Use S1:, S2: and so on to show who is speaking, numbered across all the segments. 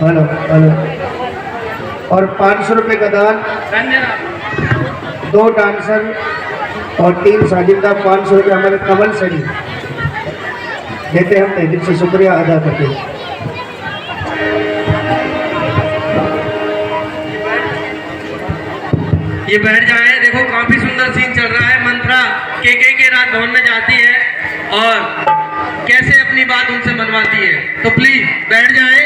S1: Hello hello. और 500 रुपये का दान, 2 डांसर और 3 साजिंदा 500 रुपये हमारे कमल सरी देते, हम तहे दिल से शुक्रिया अदा करते हैं।
S2: ये बैठ जाए। देखो काफी सुंदर सीन चल रहा है। मंत्रा के रात भवन में जाती है और कैसे अपनी बात उनसे मनवाती है, तो प्लीज बैठ जाए।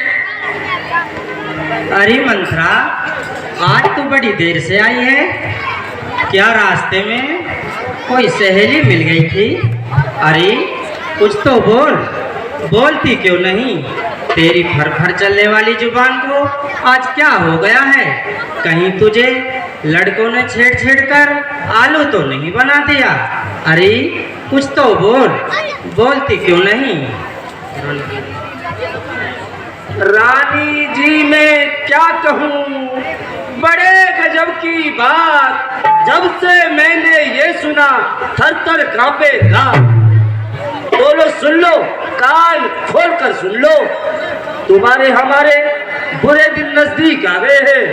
S3: अरे मंत्रा, आज तो बड़ी देर से आई है। क्या रास्ते में कोई सहेली मिल गई थी? अरे कुछ तो बोल, बोलती क्यों नहीं? तेरी फर फर चलने वाली जुबान को आज क्या हो गया है? कहीं तुझे लड़कों ने छेड़ छेड़ कर आलू तो नहीं बना दिया? अरे कुछ तो बोल, बोलती क्यों नहीं?
S4: रानी जी मैं क्या कहूँ, बड़े गजब की बात। जब से मैंने ये सुना थर थर कांपे रात। बोलो सुन लो, कान खोल कर सुन लो, तुम्हारे हमारे बुरे दिन नजदीक आ गए हैं।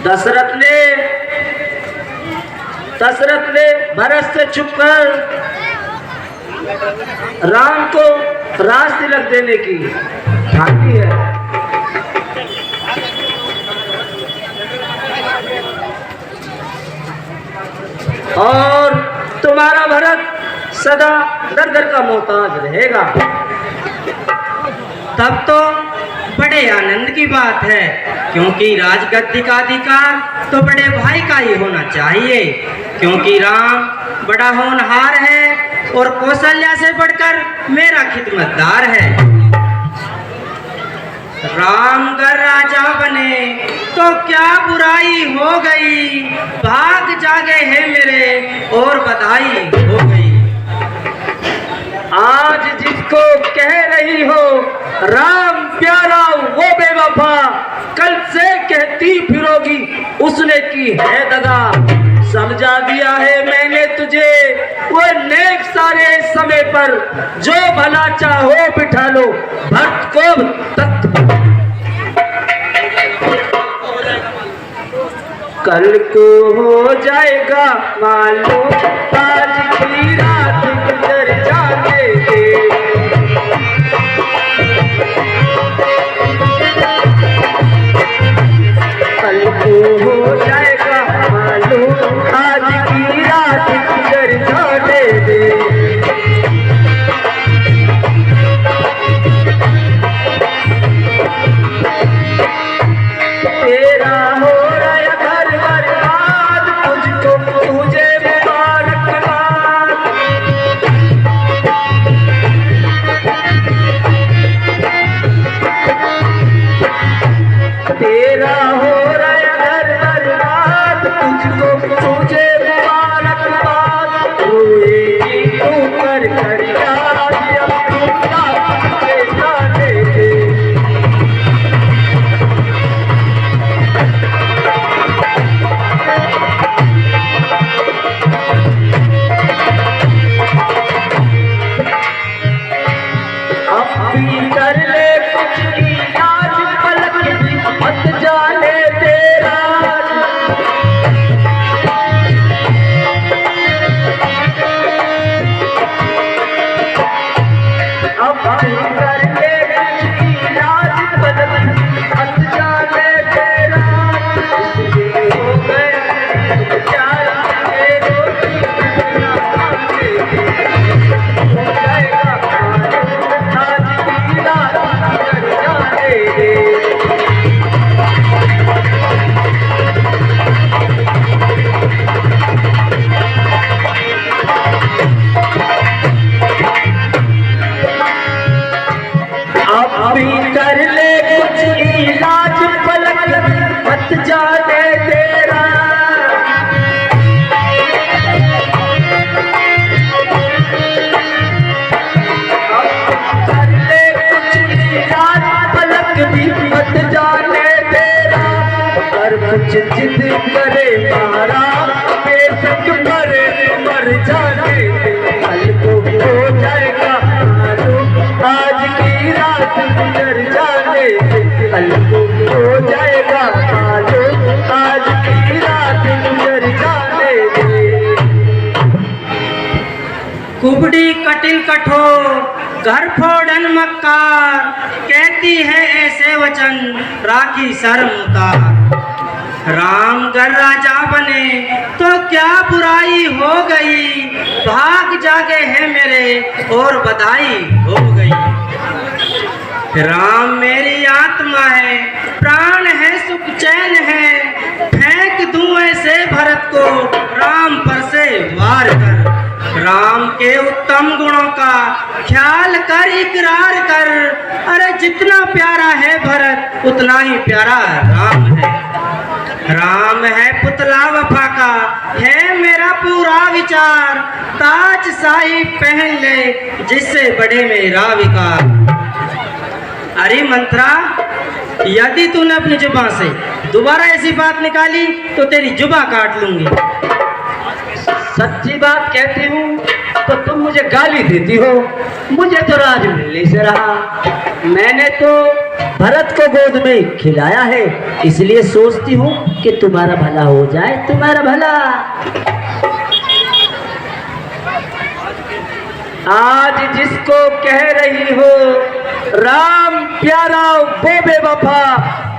S4: दशरथ ने भरत से छुपकर राम को राज तिलक देने की ठानी है। और तुम्हारा भरत सदा दर दर का मोहताज रहेगा।
S3: तब तो बड़े आनंद की बात है, क्योंकि राजगद्दी का अधिकार तो बड़े भाई का ही होना चाहिए। क्योंकि राम बड़ा होनहार है और कौशल्या से बढ़कर मेरा खिदमतदार है। राम अगर राजा बने तो क्या बुराई हो गई? भाग जागे हैं मेरे और बधाई हो गई।
S4: आज जिसको कह रही हो राम प्यारा वो बेवफा, कल से कहती फिरोगी उसने की है दगा। समझा दिया है मैंने तुझे वो नेक सारे समय पर, जो भला चाहो बिठा लो भक्त को तख्त पर। कल को हो जाएगा मालूम, आज की रात गुजर जाने दे। कल को हो जाएगा मालूम, आज की रात गुजर जाने दे। तेरा हो रहा घर बर्बाद, मुझको तुझे मुबारकबाद। तेरा हो रहा घर बर्बाद, तुझको तुझे मुबारकबाद। रोएगी तू कर कर याद, अब तू क्या जाने दे। अब भी कर ले कुछ इलाज, पलक भी मत जाने तेरा। अब भी कर ले कुछ इलाज, पलक भी मत जाने तेरा। इसलिए हो गया बेचारा के रोटी बिना खाने के। हो जाएगा मालूम, आज की रात गुजर जाने दे। अब भी कर ले कुछ इलाज, पलक मत जाने तेरा। कर ले कुछ इलाज, पलक भी मत जाने तेरा। कर कुछ जिद करे मारा, बेशक मरे मर जाने दे। कल को हो जाएगा मालूम, की रात गुजर जाने से कल को हो जाएगा मालूम, आज की रात गुजर जाने से।
S3: कुबड़ी कटिल कठोर घर फोड़न मक्कार, कहती है ऐसे वचन राखी शर्म उतार। राम गर राजा बने तो क्या बुराई हो गई, भाग जागे हैं मेरे और बधाई हो गई। राम मेरी आत्मा है, प्राण है, सुख चैन है, फेंक दूं ऐसे भरत को राम पर से वार कर। राम के उत्तम गुणों का ख्याल कर, इकरार कर, अरे जितना प्यारा है भरत उतना ही प्यारा राम है। राम है पुतला वफा का, है मेरा पूरा विचार, ताज शाही पहन ले जिससे बढ़े मेरा विकार। अरे मंत्रा, यदि तूने अपनी जुबान से दोबारा ऐसी बात निकाली तो तेरी जुबान काट लूंगी।
S4: सच्ची बात कहती हूँ तो तुम मुझे गाली देती हो। मुझे तो राज मिलने से रहा, मैंने तो भरत को गोद में खिलाया है, इसलिए सोचती हूँ कि तुम्हारा भला हो जाए, तुम्हारा भला। आज जिसको कह रही हो राम प्यारा वो बेवफा,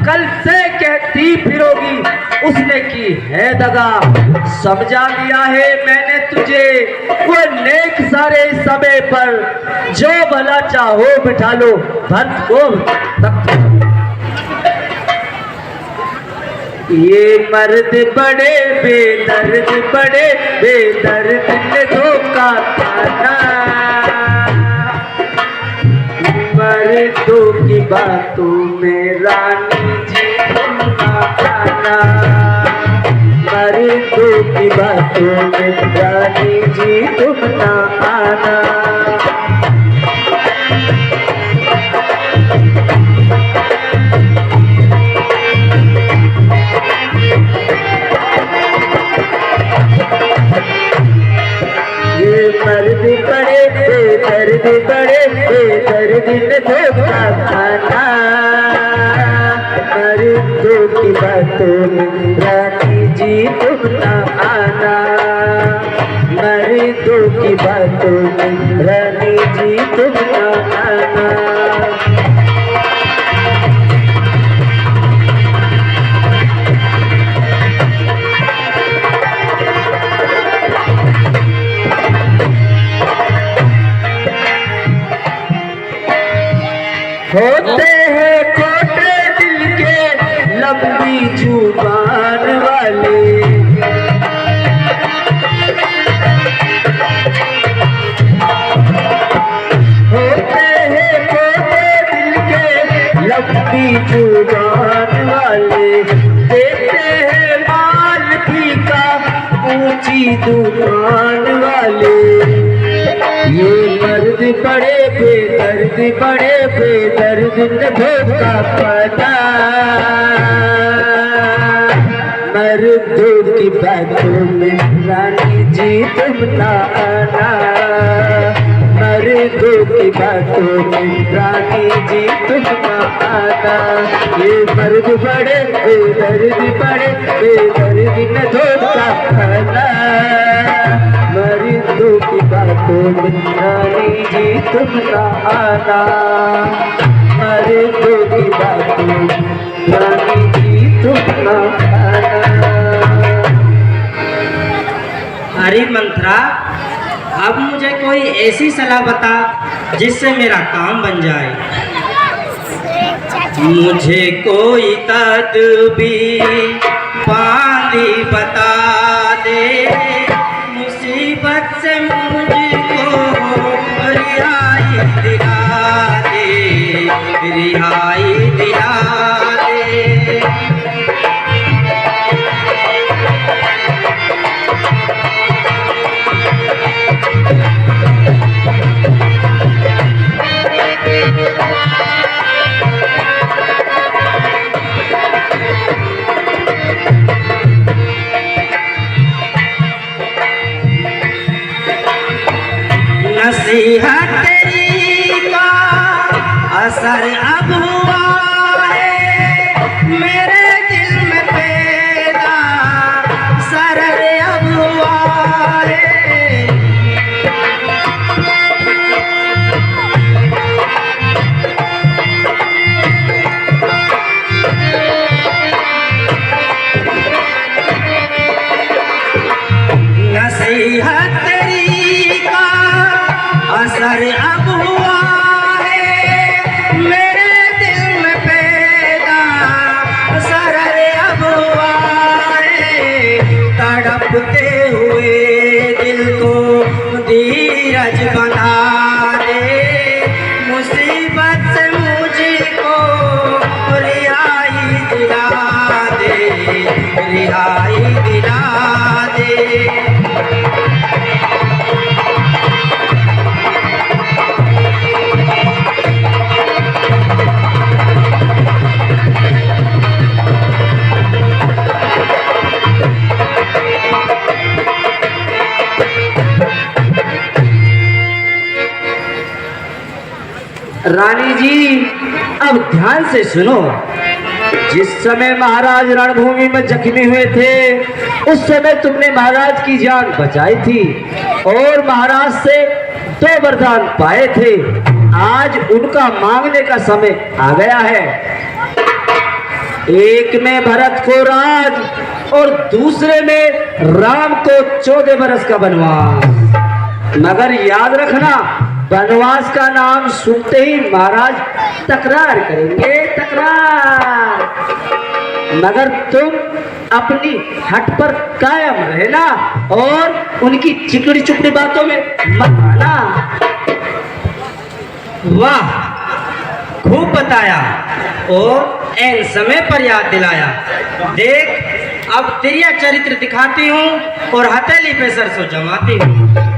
S4: कल से कहती फिरोगी उसने की है दगा। समझा लिया है मैंने तुझे वो नेक सारे समय पर, जो भला चाहो बिठा लो भक्त को तख्त। ये मर्द बड़े बेदर्द, बड़े बेदर्द ने धोखा खाना, मर्दों की बातों में रानी जी तुम ना आना, मर्दों की बातों में रानी जी तुम ना आना। ये मर्द बड़े बेदर्द, बड़े बेदर्द ने धोखा खाना, मर्दों की बातों में रानी जी तुम ना आना, मर्दों की बातों में रानी जी तुम ना आना। होते हैं खोटे दिल के लंबी जुबान वाले, होते हैं खोटे दिल के लंबी जुबान वाले, देते हैं माल फीका ऊंची दुकान वाले। ये मर्द बड़े बेदर्द, बड़े बेदर्द ने धोखा पाना, मर्दों की बातों में रानी जी तुम ना आना, मर्दों की बातों में रानी जी तुम ना आना। ये मर्द बड़े बेदर्द, बड़े बेदर्द ने धोखा खाना, मर्दों की बातों में रानी जी तुम ना आना, मर्दों की बातों में रानी जी तुम ना आना।
S3: अरे मंत्रा, अब मुझे कोई ऐसी सलाह बता जिससे मेरा काम बन जाए। मुझे कोई तदबीर पानी बता दे, मुसीबत से मुझको रिहाई दिला दे, रिहाई दिला दे। नसीहत तेरी का असर अब हुआ है मेरे दिल में पैदा, असर अब हुआ है। नसीहत तेरी का असर अब हुआ है मेरे दिल में पैदा, असर अब हुआ है। तड़पते हुए दिल को धीरज बना दे, मुसीबत से मुझको रिहाई दिला दे, रिहाई दिला दे।
S4: रानी जी अब ध्यान से सुनो। जिस समय महाराज रणभूमि में जख्मी हुए थे उस समय तुमने महाराज की जान बचाई थी और महाराज से 2 वरदान पाए थे। आज उनका मांगने का समय आ गया है। एक में भरत को राज और दूसरे में राम को 14 बरस का वनवास। मगर याद रखना, वनवास का नाम सुनते ही महाराज तकरार करेंगे, तकरार। मगर तुम अपनी हट पर कायम रहना और उनकी चिकनी चुपड़ी बातों में मत आना।
S3: वाह, खूब बताया और ऐन समय पर याद दिलाया। देख अब तेरा चरित्र दिखाती हूँ और हथेली पे सरसों जमाती हूँ।